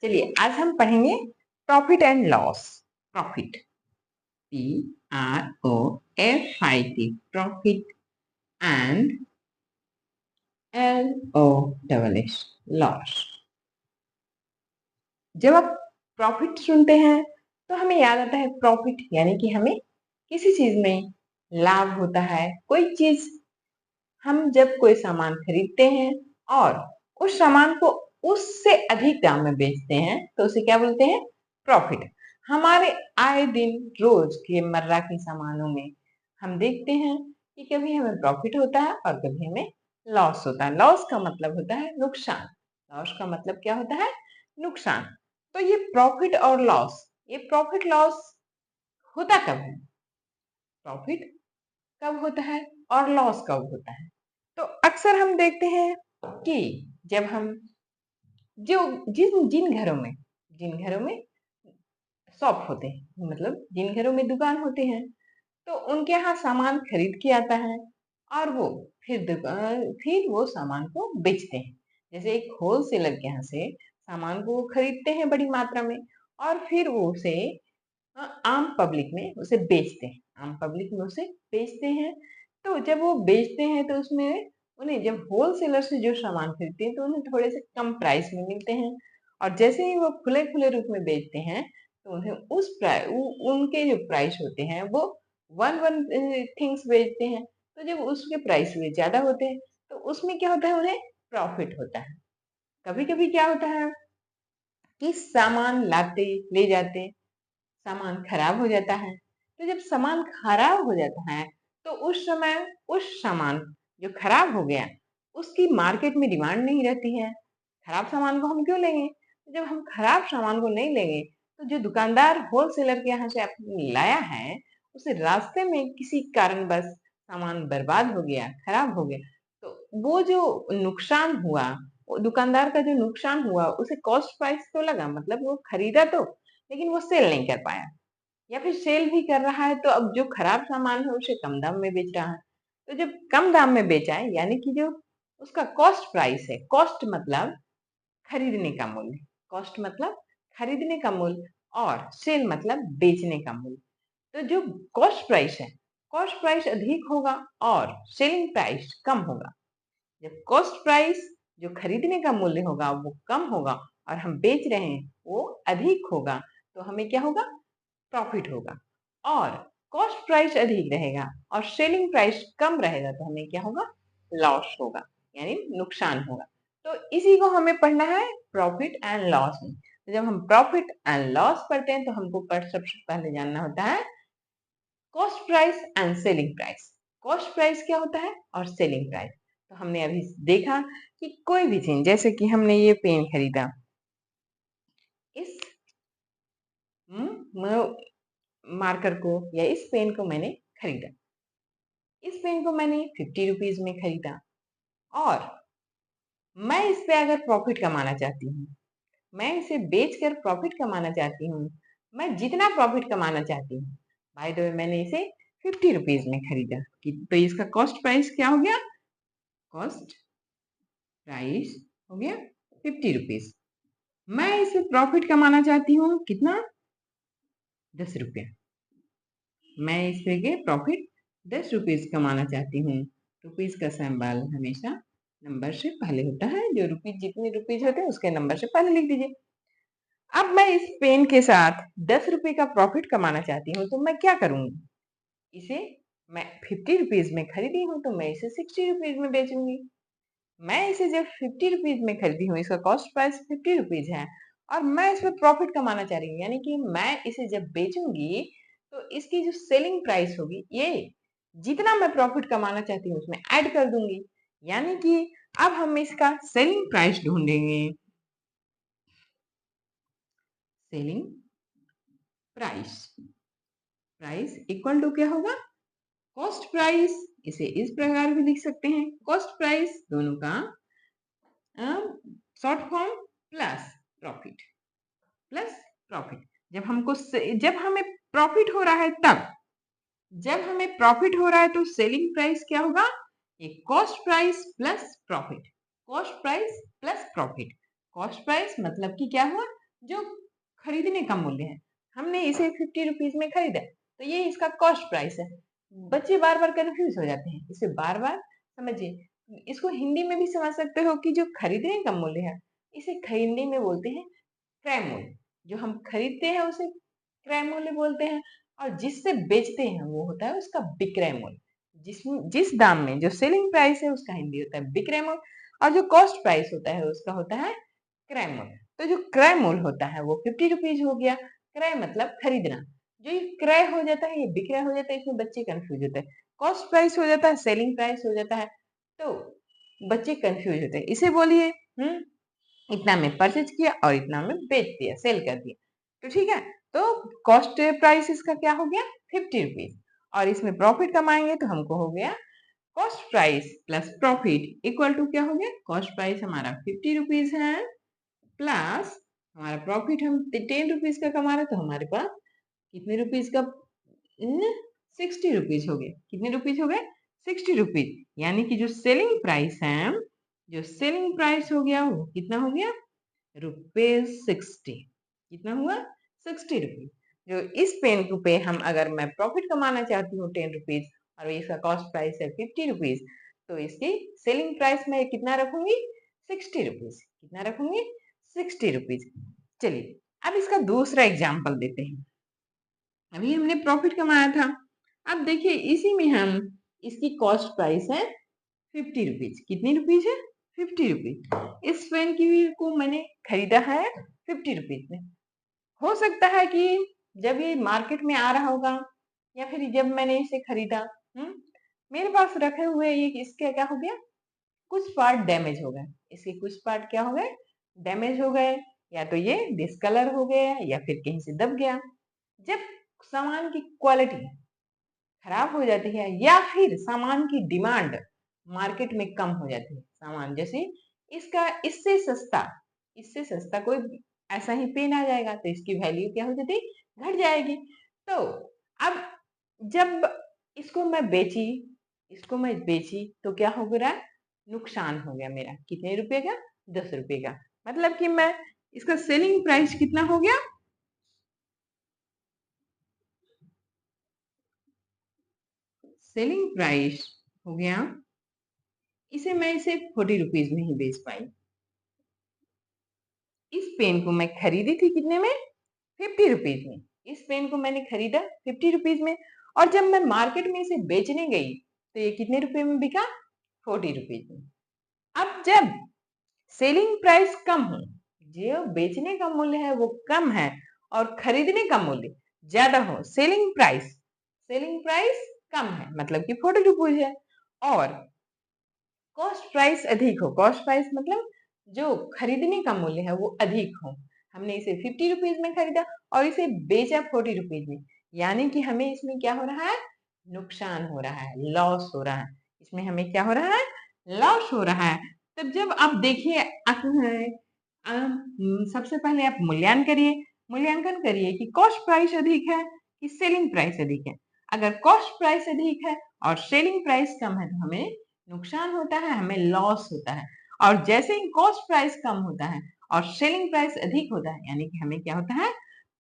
चलिए आज हम पढ़ेंगे profit and loss. Profit PROFIT profit and LOSS loss. जब आप प्रॉफिट सुनते हैं तो हमें याद आता है प्रॉफिट यानी कि हमें किसी चीज में लाभ होता है। कोई चीज हम जब कोई सामान खरीदते हैं और उस सामान को उससे अधिक दाम में बेचते हैं तो उसे क्या बोलते हैं? प्रॉफिट। हमारे आए दिन रोज के मर्रा के सामानों में हम देखते हैं कि कभी हमें प्रॉफिट होता है और कभी हमें लॉस होता है। लॉस का मतलब होता है नुकसान। लॉस का मतलब क्या होता है? नुकसान। तो ये प्रॉफिट और लॉस, ये प्रॉफिट लॉस होता कब है? प्रॉफिट कब होता है और लॉस कब होता है? तो अक्सर हम देखते हैं कि जब हम जो जिन घरों में शॉप होते हैं, मतलब जिन घरों में दुकान होते हैं, तो उनके यहाँ सामान खरीद के आता है और वो फिर वो सामान को बेचते हैं। जैसे एक होलसेलर के यहाँ से सामान को खरीदते हैं बड़ी मात्रा में और फिर वो उसे आम पब्लिक में उसे बेचते हैं। आम पब्लिक में उसे बेचते हैं। तो जब वो बेचते हैं तो उसमें उन्हें जब होलसेलर से जो सामान खरीदते हैं तो उन्हें थोड़े से कम प्राइस में मिलते हैं और जैसे ही वो खुले खुले रूप में बेचते हैं तो उन्हें उनके जो प्राइस होते हैं वो वन वन थिंग्स बेचते हैं। तो जब उसके प्राइस वे ज्यादा होते हैं तो उसमें क्या होता है? उन्हें प्रॉफिट होता है। कभी कभी क्या होता है कि सामान लाते ले जाते सामान खराब हो जाता है। तो जब सामान खराब हो जाता है तो उस समय उस सामान जो खराब हो गया उसकी मार्केट में डिमांड नहीं रहती है। खराब सामान को हम क्यों लेंगे? तो जब हम खराब सामान को नहीं लेंगे तो जो दुकानदार होलसेलर के यहाँ से आपने लाया है उसे रास्ते में किसी कारणवश सामान बर्बाद हो गया, खराब हो गया, तो वो जो नुकसान हुआ, वो दुकानदार का जो नुकसान हुआ उसे कॉस्ट प्राइस तो लगा, मतलब वो खरीदा तो लेकिन वो सेल नहीं कर पाया, या फिर सेल भी कर रहा है तो अब जो खराब सामान है उसे कम दाम में बेच रहा है। तो जब कम दाम में बेचा है यानी कि जो उसका कॉस्ट प्राइस है, कॉस्ट मतलब खरीदने का मूल्य, कॉस्ट मतलब खरीदने का मूल्य और सेल मतलब बेचने का मूल्य। तो जो कॉस्ट प्राइस है, कॉस्ट प्राइस अधिक होगा और सेलिंग प्राइस कम होगा। जब कॉस्ट प्राइस जो खरीदने का मूल्य होगा वो कम होगा और हम बेच रहे हैं वो अधिक होगा तो हमें क्या होगा? प्रॉफिट होगा। और कॉस्ट प्राइस अधिक रहेगा और सेलिंग प्राइस कम रहेगा तो हमें क्या होगा? लॉस होगा, यानी नुकसान होगा। तो इसी को हमें पढ़ना है प्रॉफिट एंड लॉस में। तो जब हम प्रॉफिट एंड लॉस पढ़ते हैं तो हमको सबसे पहले जानना होता है cost price and selling price. Cost price क्या होता है और सेलिंग प्राइस। तो हमने अभी देखा कि कोई भी चीज, जैसे कि हमने ये पेन खरीदा, इस मार्कर को या इस पेन को मैंने खरीदा, इस पेन को मैंने 50 रुपीज में खरीदा और मैं इस पे अगर प्रॉफिट कमाना चाहती हूँ, मैं इसे बेचकर प्रॉफिट कमाना चाहती हूँ, मैं जितना प्रॉफिट कमाना चाहती हूँ, बाय द वे मैंने इसे 50 रुपीज में खरीदा तो इसका कॉस्ट प्राइस क्या हो गया? कॉस्ट प्राइस हो गया 50 रुपीज। मैं इसे प्रॉफिट कमाना चाहती हूँ कितना? 10 रुपया। मैं इससे प्रॉफिट 10 रुपीज कमाना चाहती हूँ। रुपीज का सिंबल हमेशा नंबर से पहले होता है, जो रुपीज जितने रुपीज होते हैं उसके नंबर से पहले लिख दीजिए। अब मैं इस पेन के साथ 10 रुपए का प्रॉफिट कमाना चाहती हूँ तो मैं क्या करूंगी? इसे मैं 50 रुपीज में खरीदी हूँ तो मैं इसे 60 रुपीज में बेचूंगी। मैं इसे जब 50 रुपीज में खरीदी हूँ, इसका कॉस्ट प्राइस 50 रुपीज है और मैं इसमें प्रॉफिट कमाना चाह रही हूँ, यानी कि मैं इसे जब बेचूंगी तो इसकी जो सेलिंग प्राइस होगी, ये जितना मैं प्रॉफिट कमाना चाहती हूँ उसमें ऐड कर दूंगी। यानी कि अब हम इसका सेलिंग प्राइस ढूंढेंगे। Selling price, price equal to क्या होगा? Cost price. इसे इस प्रकार भी लिख सकते हैं, कॉस्ट प्राइस दोनों का short form plus profit, plus profit. जब हमें प्रॉफिट हो रहा है तब, जब हमें प्रॉफिट हो रहा है तो सेलिंग प्राइस क्या होगा? ये cost price plus profit, cost price plus profit. Cost price मतलब कि क्या हुआ? जो खरीदने का मूल्य है, हमने इसे 50 रुपीज में खरीदा, तो ये इसका कॉस्ट प्राइस है। बच्चे बार बार कंफ्यूज हो जाते हैं, इसे बार बार समझिए। इसको हिंदी में भी समझ सकते हो कि जो खरीदने का मूल्य है, इसे हिंदी में बोलते हैं क्रय मूल्य। जो हम खरीदते हैं उसे क्रय मूल्य बोलते हैं, और जिससे बेचते हैं वो होता है उसका विक्रय मूल्य। जिस दाम में जो सेलिंग प्राइस है उसका हिंदी होता है विक्रय मूल्य, और जो कॉस्ट प्राइस होता है उसका होता है क्रय मूल्य। तो जो क्रय मूल्य होता है वो 50 रुपीज हो गया। क्रय मतलब खरीदना। जो ये क्रय हो जाता है, ये विक्रय हो जाता है, इसमें बच्चे कंफ्यूज होते हैं। कॉस्ट प्राइस हो जाता है, सेलिंग प्राइस हो जाता है, तो बच्चे कंफ्यूज होते हैं। इसे बोलिए इतना में परचेज किया और इतना में बेच दिया, सेल कर दिया, तो ठीक है। तो कॉस्ट प्राइस इसका क्या हो गया 50 रुपीज, और इसमें प्रॉफिट कमाएंगे तो हमको हो गया cost price plus profit equal to क्या हो गया, कॉस्ट प्राइस हमारा 50 रुपीज है प्लस हमारा प्रॉफिट हम 10 रुपीज का कमा रहे, तो हमारे पास कितने रुपीज का 60 रुपीज हो गए। कितने रुपीज हो गए 60 रुपीज, यानी कि जो सेलिंग प्राइस है, जो सेलिंग प्राइस हो गया वो कितना हो गया रुपीज 60। कितना हुआ 60 रुपीज। जो इस पेन को पे हम अगर मैं प्रॉफिट कमाना चाहती हूँ 10 रुपीज और इसका कॉस्ट प्राइस है 50 रुपीज, तो इसकी सेलिंग प्राइस में कितना रखूंगी 60 रुपीज। कितना रखूंगी 60 रुपीज। चलिए अब इसका दूसरा एग्जाम्पल देते हैं। अभी हमने प्रॉफिट कमाया था, अब देखिए इसी में हम इसकी कॉस्ट प्राइस है 50 रुपीज। कितनी रुपीज है 50 रुपीज। इस पेन की को मैंने खरीदा है 50 रुपीज में। हो सकता है कि जब ये मार्केट में आ रहा होगा या फिर जब मैंने इसे खरीदा, मेरे पास रखे हुए ये इसके क्या हो गया, कुछ पार्ट डैमेज हो गए। इसके कुछ पार्ट क्या हो गए डैमेज हो गए, या तो ये डिसकलर हो गया या फिर कहीं से दब गया। जब सामान की क्वालिटी खराब हो जाती है या फिर सामान की डिमांड मार्केट में कम हो जाती है, सामान जैसे इसका इससे सस्ता कोई ऐसा ही पेन आ जाएगा, तो इसकी वैल्यू क्या हो जाती घट जाएगी। तो अब जब इसको मैं बेची तो क्या हो गया नुकसान हो गया मेरा। कितने रुपए का 10 रुपए का। मतलब कि मैं इसका सेलिंग प्राइस कितना हो गया, सेलिंग प्राइस हो गया, इसे 40 रुपीज में ही बेच पाई। इस पेन को मैं खरीदी थी कितने में 50 रुपीज में। इस पेन को मैंने खरीदा 50 रुपीज में, और जब मैं मार्केट में इसे बेचने गई तो ये कितने रुपए में बिका 40 रुपीज में। अब जब सेलिंग प्राइस कम हो, जो बेचने का मूल्य है वो कम है और खरीदने का मूल्य ज्यादा हो, सेलिंग प्राइस कम है मतलब कि 40 रुपीज है, और कॉस्ट प्राइस अधिक हो। कॉस्ट प्राइस मतलब जो खरीदने का मूल्य है वो अधिक हो। हमने इसे 50 रुपीज में खरीदा और इसे बेचा 40 रुपीज में, यानी कि हमें इसमें क्या हो रहा है नुकसान हो रहा है, लॉस हो रहा है। इसमें हमें क्या हो रहा है लॉस हो रहा है। तब जब आप देखिए सबसे पहले आप मूल्यांकन करिए कि कॉस्ट प्राइस अधिक है कि सेलिंग प्राइस अधिक है। अगर कॉस्ट प्राइस अधिक है और सेलिंग प्राइस कम है तो हमें नुकसान होता है, हमें लॉस होता है। और जैसे ही कॉस्ट प्राइस कम होता है और सेलिंग प्राइस अधिक होता है, यानी कि हमें क्या होता है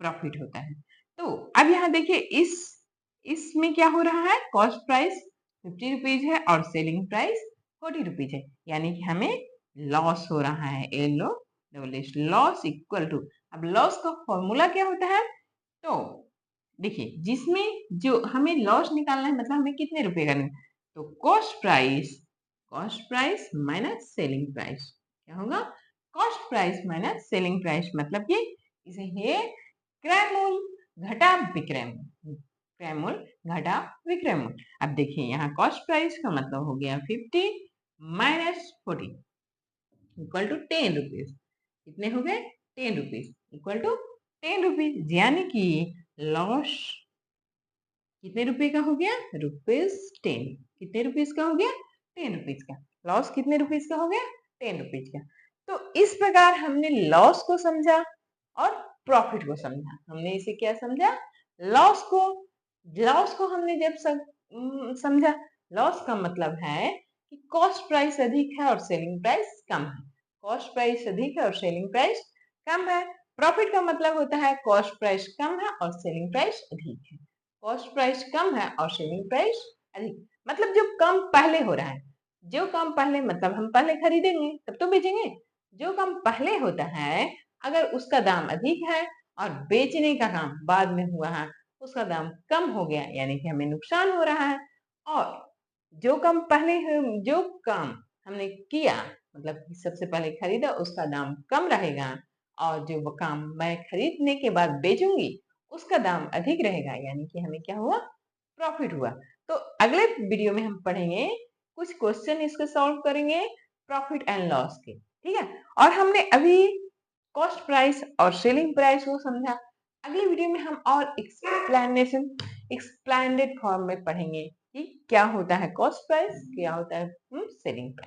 प्रॉफिट होता है। तो अब यहाँ देखिए इसमें क्या हो रहा है कॉस्ट प्राइस 50 रुपीज है और सेलिंग प्राइस 40 रुपीज है, यानी कि हमें लॉस हो रहा है। लॉस इक्वल टू, अब लॉस का फॉर्मूला क्या होता है, तो देखिए जिसमें जो हमें लॉस निकालना है मतलब हमें कितने रुपए का, तो cost price minus selling price क्या होगा, cost price minus selling price, मतलब कि इसे है क्रय मूल्य घटा विक्रय मूल्य, क्रय मूल्य घटा विक्रय मूल्य। अब देखिए यहाँ कॉस्ट प्राइस का मतलब हो गया 50 माइनस 40 इक्वल टू 10 रुपीज। कितने हो गए 10 रुपीज इक्वल टू 10 रुपीज, यानी कि लॉस कितने रुपए का हो गया रुपीज 10। कितने रुपीज का हो गया 10 रुपीज का। लॉस कितने रुपीज का हो गया 10 रुपीज का। तो इस प्रकार हमने लॉस को समझा और प्रॉफिट को समझा। हमने इसे क्या समझा लॉस को हमने जब समझा, लॉस का मतलब है कि कॉस्ट प्राइस अधिक है और सेलिंग प्राइस कम है। कॉस्ट प्राइस अधिक है और सेलिंग प्राइस कम है, प्रॉफिट का मतलब होता है कॉस्ट प्राइस कम है और सेलिंग प्राइस अधिक है। कॉस्ट प्राइस कम है और सेलिंग प्राइस अधिक, मतलब जो कम पहले हो रहा है, जो कम पहले मतलब हम पहले खरीदेंगे तब तो बेचेंगे। जो कम पहले होता है अगर उसका दाम अधिक है और बेचने का काम बाद में हुआ है, उसका दाम कम हो गया यानी कि हमें नुकसान हो रहा है। और जो कम पहले जो काम हमने किया मतलब कि सबसे पहले खरीदा उसका दाम कम रहेगा और जो वो काम मैं खरीदने के बाद बेचूंगी उसका दाम अधिक रहेगा यानी कि हमें क्या हुआ, प्रॉफिट हुआ। तो अगले वीडियो में हम पढ़ेंगे कुछ क्वेश्चन इसके सॉल्व करेंगे प्रॉफिट एंड लॉस के, ठीक है। और हमने अभी कॉस्ट प्राइस और सेलिंग प्राइस को समझा। अगली वीडियो में हम और एक्सप्लेनेड फॉर्म में पढ़ेंगे कि क्या होता है कॉस्ट प्राइस, क्या होता है सेलिंग प्राइस।